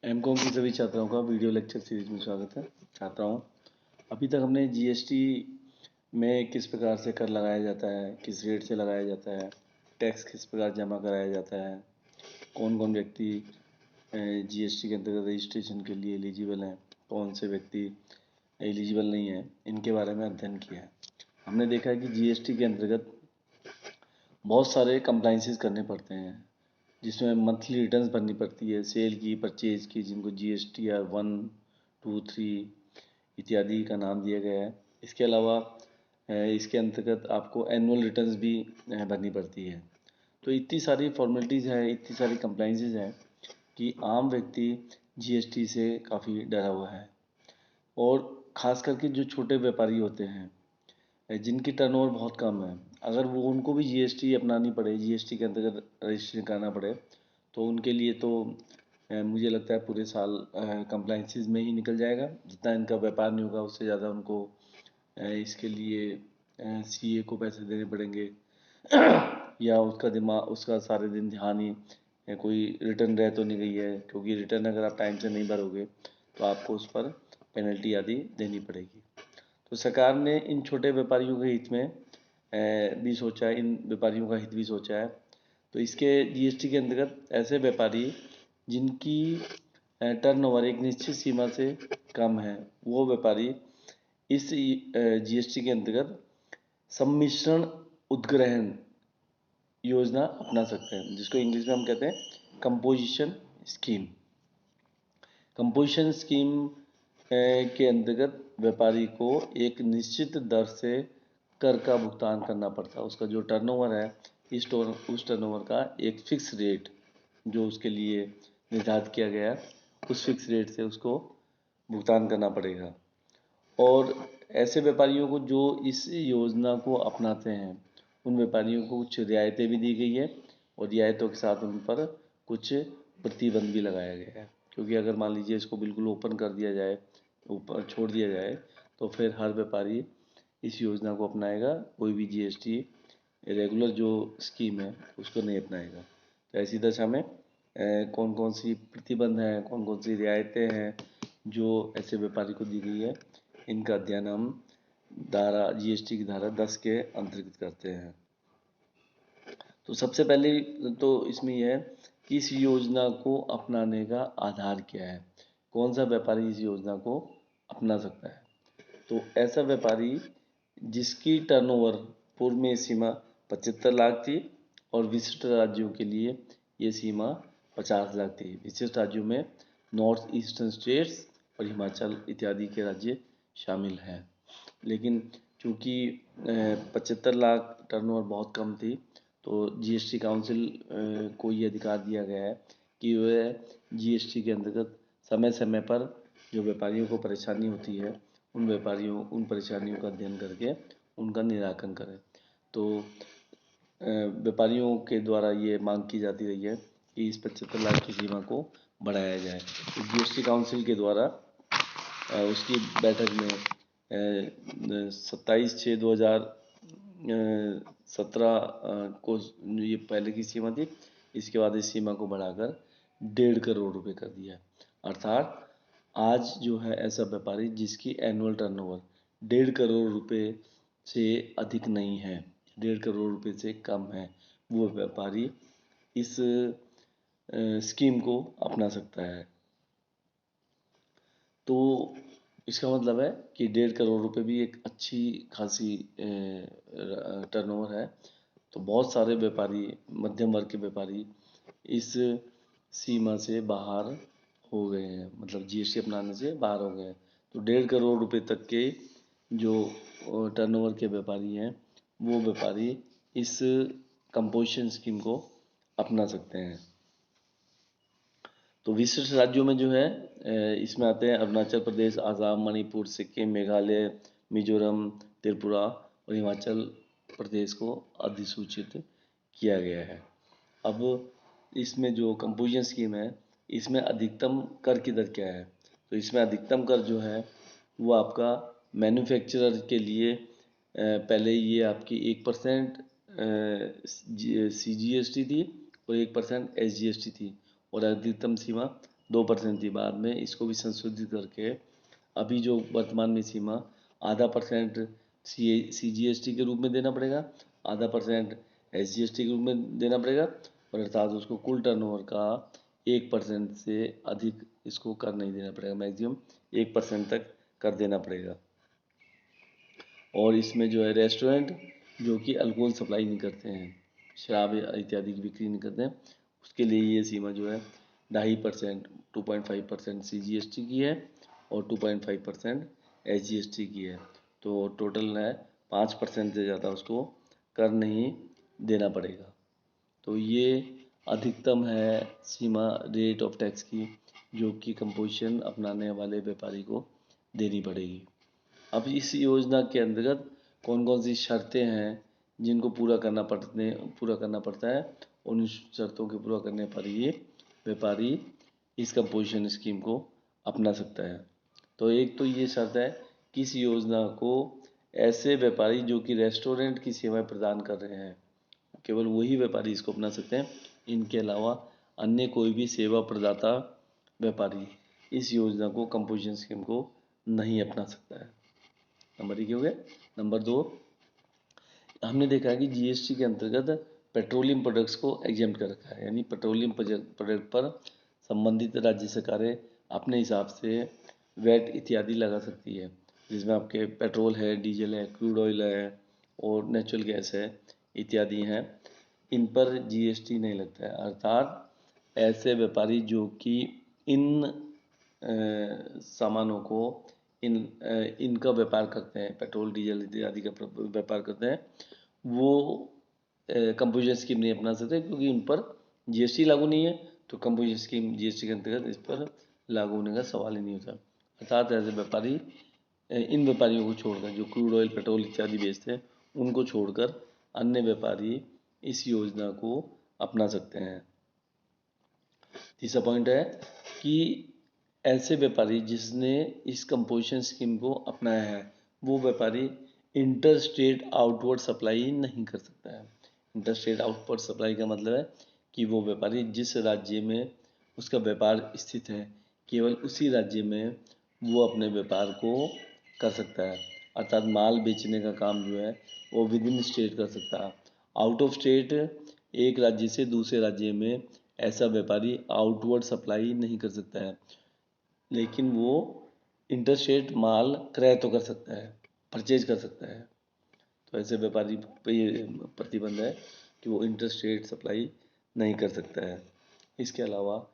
MCom की सभी छात्राओं का वीडियो लेक्चर सीरीज में स्वागत है। छात्राओं, अभी तक हमने जीएसटी में किस प्रकार से कर लगाया जाता है, किस रेट से लगाया जाता है, टैक्स किस प्रकार जमा कराया जाता है, कौन कौन व्यक्ति जीएसटी के अंतर्गत रजिस्ट्रेशन के लिए एलिजिबल हैं, कौन से व्यक्ति एलिजिबल नहीं है, इनके बारे में अध्ययन किया है। हमने देखा है कि जीएसटी के अंतर्गत बहुत सारे कंप्लाइंसेस करने पड़ते हैं, जिसमें मंथली रिटर्न्स भरनी पड़ती है, सेल की, परचेज की, जिनको GSTR 1, 2, 3 इत्यादि का नाम दिया गया है। इसके अलावा इसके अंतर्गत आपको एनुअल रिटर्न्स भी भरनी पड़ती है। तो इतनी सारी फॉर्मेलिटीज़ है, इतनी सारी कंप्लाइंसेस हैं कि आम व्यक्ति GST से काफ़ी डरा हुआ है। और ख़ास करके जो छोटे व्यापारी होते हैं, जिनकी टर्नओवर बहुत कम है, अगर वो उनको भी जीएसटी अपनानी पड़े, जीएसटी के अंतर्गत रजिस्ट्रेशन करना पड़े, तो उनके लिए तो मुझे लगता है पूरे साल कंप्लाइंसेस में ही निकल जाएगा। जितना इनका व्यापार नहीं होगा उससे ज़्यादा उनको इसके लिए सीए को पैसे देने पड़ेंगे या उसका सारे दिन ध्यान ही कोई रिटर्न रह तो नहीं गई है, क्योंकि रिटर्न अगर आप टाइम से नहीं भरोगे तो आपको उस पर पेनल्टी आदि देनी पड़ेगी। तो सरकार ने इन छोटे व्यापारियों के हित में भी सोचा है, इन व्यापारियों का हित भी सोचा है। तो इसके जीएसटी के अंतर्गत ऐसे व्यापारी जिनकी टर्नओवर एक निश्चित सीमा से कम है, वो व्यापारी इस जीएसटी के अंतर्गत सम्मिश्रण उद्ग्रहण योजना अपना सकते हैं, जिसको इंग्लिश में हम कहते हैं कंपोजिशन स्कीम। कंपोजिशन स्कीम के अंतर्गत व्यापारी को एक निश्चित दर से कर का भुगतान करना पड़ता है। उसका जो टर्नओवर है, उस टर्नओवर का एक फिक्स रेट जो उसके लिए निर्धारित किया गया, उस फिक्स रेट से उसको भुगतान करना पड़ेगा। और ऐसे व्यापारियों को जो इस योजना को अपनाते हैं, उन व्यापारियों को कुछ रियायतें भी दी गई है और रियायतों के साथ उन पर कुछ प्रतिबंध भी लगाया गया है। क्योंकि अगर मान लीजिए इसको बिल्कुल ओपन कर दिया जाए, ऊपर छोड़ दिया जाए, तो फिर हर व्यापारी इस योजना को अपनाएगा, कोई भी जीएसटी रेगुलर जो स्कीम है उसको नहीं अपनाएगा। तो ऐसी दशा में कौन कौन सी प्रतिबंध हैं, कौन कौन सी रियायतें हैं जो ऐसे व्यापारी को दी गई है, इनका अध्ययन हम जीएसटी की धारा 10 के अंतर्गत करते हैं। तो सबसे पहले तो इसमें यह है कि इस योजना को अपनाने का आधार क्या है, कौन सा व्यापारी इस योजना को अपना सकता है। तो ऐसा व्यापारी जिसकी टर्नओवर पूर्व में सीमा 75 लाख थी और विशिष्ट राज्यों के लिए ये सीमा 50 लाख थी। विशिष्ट राज्यों में नॉर्थ ईस्टर्न स्टेट्स और हिमाचल इत्यादि के राज्य शामिल हैं। लेकिन चूँकि 75 लाख टर्नओवर बहुत कम थी, तो जीएसटी काउंसिल को ये अधिकार दिया गया है कि वह जीएसटी के अंतर्गत समय समय पर जो व्यापारियों को परेशानी होती है, उन परेशानियों का अध्ययन करके उनका निराकरण करें। तो व्यापारियों के द्वारा ये मांग की जाती रही है कि इस 75 लाख की सीमा को बढ़ाया जाए। तो जीएसटी काउंसिल के द्वारा उसकी बैठक में 27/6/2017 को ये पहले की सीमा थी, इसके बाद इस सीमा को बढ़ाकर 1.5 करोड़ रुपए कर दिया। अर्थात आज जो है ऐसा व्यापारी जिसकी एनुअल टर्नओवर 1.5 करोड़ रुपए से अधिक नहीं है, 1.5 करोड़ रुपए से कम है, वो व्यापारी इस स्कीम को अपना सकता है। तो इसका मतलब है कि 1.5 करोड़ रुपए भी एक अच्छी खासी टर्नओवर है। तो बहुत सारे व्यापारी, मध्यम वर्ग के व्यापारी इस सीमा से बाहर हो गए हैं, मतलब जीएसटी अपनाने से बाहर हो गए हैं। तो 1.5 करोड़ रुपए तक के जो टर्नओवर के व्यापारी हैं, वो व्यापारी इस कंपोजिशन स्कीम को अपना सकते हैं। तो विशिष्ट राज्यों में जो है इसमें आते हैं अरुणाचल प्रदेश, आसाम, मणिपुर, सिक्किम, मेघालय, मिजोरम, त्रिपुरा और हिमाचल प्रदेश को अधिसूचित किया गया है। अब इसमें जो कंपोजिशन स्कीम है, इसमें अधिकतम कर की दर क्या है? तो इसमें अधिकतम कर जो है वो आपका मैन्युफैक्चरर के लिए पहले ये आपकी 1% CGST थी और 1% SGST थी, और अधिकतम सीमा 2% थी, बाद में इसको भी संशोधित करके अभी जो वर्तमान में सीमा 0.5% CGST के रूप में देना पड़ेगा, 0.5% SGST के रूप में देना पड़ेगा, और अर्थात उसको कुल टर्नओवर का 1% से अधिक इसको कर नहीं देना पड़ेगा, मैक्सिमम 1% तक कर देना पड़ेगा। और इसमें जो है रेस्टोरेंट जो कि अल्कोहल सप्लाई नहीं करते हैं, शराब इत्यादि की बिक्री नहीं करते हैं, उसके लिए ये सीमा जो है 2.5% 2.5% CGST की है और 2.5% SGST की है। तो टोटल है 5% से ज़्यादा उसको कर नहीं देना पड़ेगा। तो ये अधिकतम है सीमा रेट ऑफ टैक्स की, जो कि कंपोजिशन अपनाने वाले व्यापारी को देनी पड़ेगी। अब इस योजना के अंतर्गत कौन कौन सी शर्तें हैं जिनको पूरा करना पड़ता है, उन शर्तों के पूरा करने पर ये व्यापारी इस कंपोजिशन स्कीम को अपना सकता है। तो एक तो ये शर्त है कि इस योजना को ऐसे व्यापारी जो कि रेस्टोरेंट की सेवाएं प्रदान कर रहे हैं, केवल वही व्यापारी इसको अपना सकते हैं। इनके अलावा अन्य कोई भी सेवा प्रदाता व्यापारी इस योजना को कंपोजिशन स्कीम को नहीं अपना सकता है। नंबर 1 हो गया। नंबर 2, हमने देखा है कि GST के अंतर्गत पेट्रोलियम प्रोडक्ट्स को एग्जेम्प्ट कर रखा है, यानी पेट्रोलियम प्रोडक्ट पर संबंधित राज्य सरकारें अपने हिसाब से वैट इत्यादि लगा सकती है, जिसमें आपके पेट्रोल है, डीजल है, क्रूड ऑयल है और नेचुरल गैस है इत्यादि हैं। इन पर GST नहीं लगता है। अर्थात ऐसे व्यापारी जो कि इन सामानों को इनका व्यापार करते हैं, पेट्रोल डीजल इत्यादि का व्यापार करते हैं, वो कंपोजिशन स्कीम नहीं अपना सकते, क्योंकि उन पर GST लागू नहीं है। तो कंपोजिशन स्कीम GST के अंतर्गत इस पर लागू होने का सवाल ही नहीं होता। अर्थात ऐसे व्यापारी इन व्यापारियों को छोड़कर जो क्रूड ऑयल पेट्रोल इत्यादि बेचते हैं, उनको छोड़कर अन्य व्यापारी इस योजना को अपना सकते हैं। तीसरा पॉइंट है कि ऐसे व्यापारी जिसने इस कंपोजिशन स्कीम को अपनाया है, वो व्यापारी इंटर स्टेट आउटवर्ड सप्लाई नहीं कर सकता है। इंटर स्टेट आउटवर्ड सप्लाई का मतलब है कि वो व्यापारी जिस राज्य में उसका व्यापार स्थित है, केवल उसी राज्य में वो अपने व्यापार को कर सकता है। अर्थात माल बेचने का काम जो है वो विद इन स्टेट कर सकता है। आउट ऑफ स्टेट एक राज्य से दूसरे राज्य में ऐसा व्यापारी आउटवर्ड सप्लाई नहीं कर सकता है, लेकिन वो इंटर स्टेट माल क्रय तो कर सकता है, परचेज कर सकता है। तो ऐसे व्यापारी पे ये प्रतिबंध है कि वो इंटर स्टेट सप्लाई नहीं कर सकता है। इसके अलावा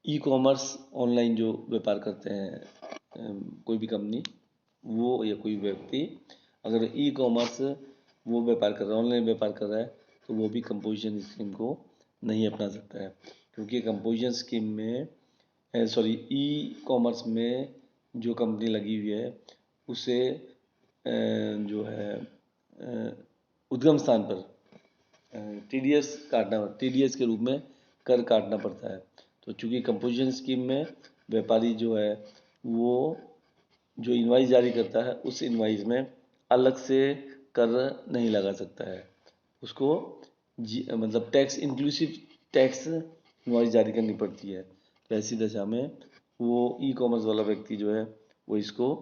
ई-कॉमर्स ऑनलाइन जो व्यापार करते हैं कोई भी कंपनी, वो या कोई व्यक्ति अगर ई-कॉमर्स वो व्यापार कर रहा है, ऑनलाइन व्यापार कर रहा है, तो वो भी कंपोजिशन स्कीम को नहीं अपना सकता है, क्योंकि कंपोजिशन स्कीम में ई-कॉमर्स में जो कंपनी लगी हुई है उसे जो है उद्गम स्थान पर TDS के रूप में कर काटना पड़ता है। तो चूंकि कंपोजिशन स्कीम में व्यापारी जो है वो जो इनवाइस जारी करता है, उस इनवाइस में अलग से कर नहीं लगा सकता है, उसको मतलब टैक्स इंक्लूसिव टैक्स इनवाइस जारी करनी पड़ती है। तो ऐसी दशा में वो ई-कॉमर्स वाला व्यक्ति जो है वो इसको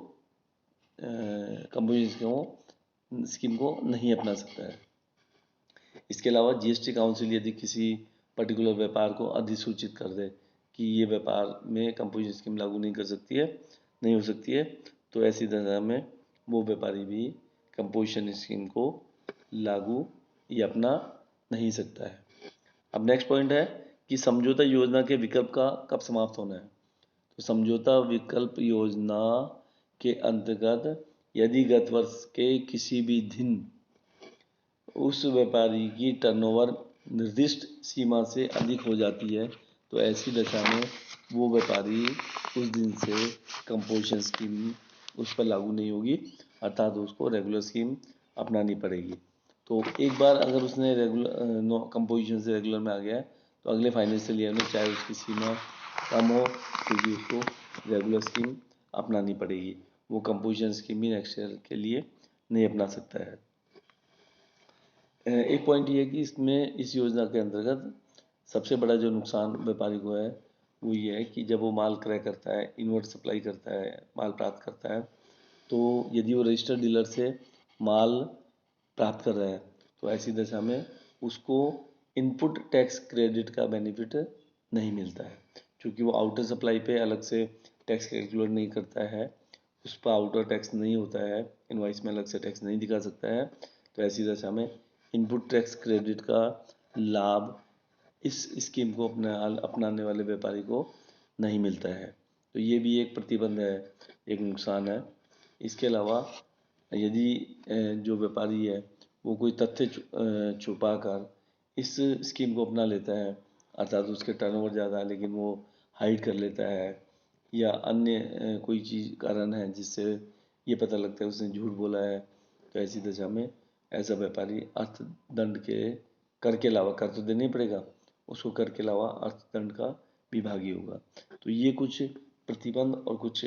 कंपोजिशन स्कीम को नहीं अपना सकता है। इसके अलावा GST काउंसिल यदि किसी पर्टिकुलर व्यापार को अधिसूचित कर दे कि ये व्यापार में कंपोजिशन स्कीम लागू नहीं हो सकती है, तो ऐसी दशा में वो व्यापारी भी कंपोजिशन स्कीम को लागू या अपना नहीं सकता है। अब नेक्स्ट पॉइंट है कि समझौता योजना के विकल्प का कब समाप्त होना है। तो समझौता विकल्प योजना के अंतर्गत यदि गत वर्ष के किसी भी दिन उस व्यापारी की टर्नओवर निर्दिष्ट सीमा से अधिक हो जाती है, तो ऐसी दशा में वो व्यापारी उस दिन से कंपोजिशन स्कीम उस पर लागू नहीं होगी, अर्थात उसको रेगुलर स्कीम अपनानी पड़ेगी। तो एक बार अगर उसने कंपोजिशन से रेगुलर में आ गया है, तो अगले फाइनेंशियल ईयर में चाहे उसकी सीमा कम हो, क्योंकि उसको रेगुलर स्कीम अपनानी पड़ेगी। वो कंपोजिशन स्कीम भी नेक्स्ट ईयर के लिए नहीं अपना सकता है। एक पॉइंट ये है कि इसमें इस योजना के अंतर्गत सबसे बड़ा जो नुकसान व्यापारी को है वो ये है कि जब वो माल क्रय करता है, इनवर्ट सप्लाई करता है, माल प्राप्त करता है, तो यदि वो रजिस्टर्ड डीलर से माल प्राप्त कर रहा है तो ऐसी दशा में उसको इनपुट टैक्स क्रेडिट का बेनिफिट नहीं मिलता है, क्योंकि वो आउटर सप्लाई पे अलग से टैक्स कैलकुलेट नहीं करता है, उस पर आउटर टैक्स नहीं होता है, इनवॉइस में अलग से टैक्स नहीं दिखा सकता है। तो ऐसी दशा में इनपुट टैक्स क्रेडिट का लाभ इस स्कीम को अपनाने वाले व्यापारी को नहीं मिलता है। तो ये भी एक प्रतिबंध है, एक नुकसान है। इसके अलावा यदि जो व्यापारी है वो कोई तथ्य छुपा कर इस स्कीम को अपना लेता है, अर्थात उसके टर्नओवर ज़्यादा है लेकिन वो हाइड कर लेता है, या अन्य कोई चीज़ कारण है जिससे ये पता लगता है उसने झूठ बोला है, तो ऐसी दशा में ऐसा व्यापारी अर्थदंड के कर के अलावा, कर तो देना ही पड़ेगा उसको, कर के अलावा अर्थदंड का भी भागी होगा। तो ये कुछ प्रतिबंध और कुछ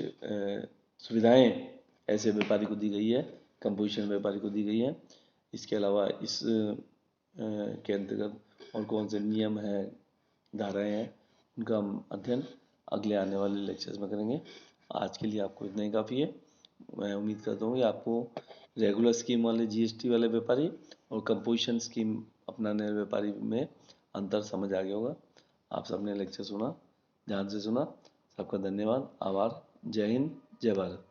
सुविधाएं ऐसे व्यापारी को दी गई है, कंपोजिशन व्यापारी को दी गई है। इसके अलावा इस के अंतर्गत और कौन से नियम हैं, धाराएं हैं, उनका हम अध्ययन अगले आने वाले लेक्चर्स में करेंगे। आज के लिए आपको इतना ही काफ़ी है। मैं उम्मीद करता हूँ कि आपको रेगुलर स्कीम वाले जीएसटी वाले व्यापारी और कंपोजिशन स्कीम अपनाने वाले व्यापारी में अंतर समझ आ गया होगा। आप सबने लेक्चर सुना, ध्यान से सुना, सबका धन्यवाद, आभार। जय हिंद, जय भारत।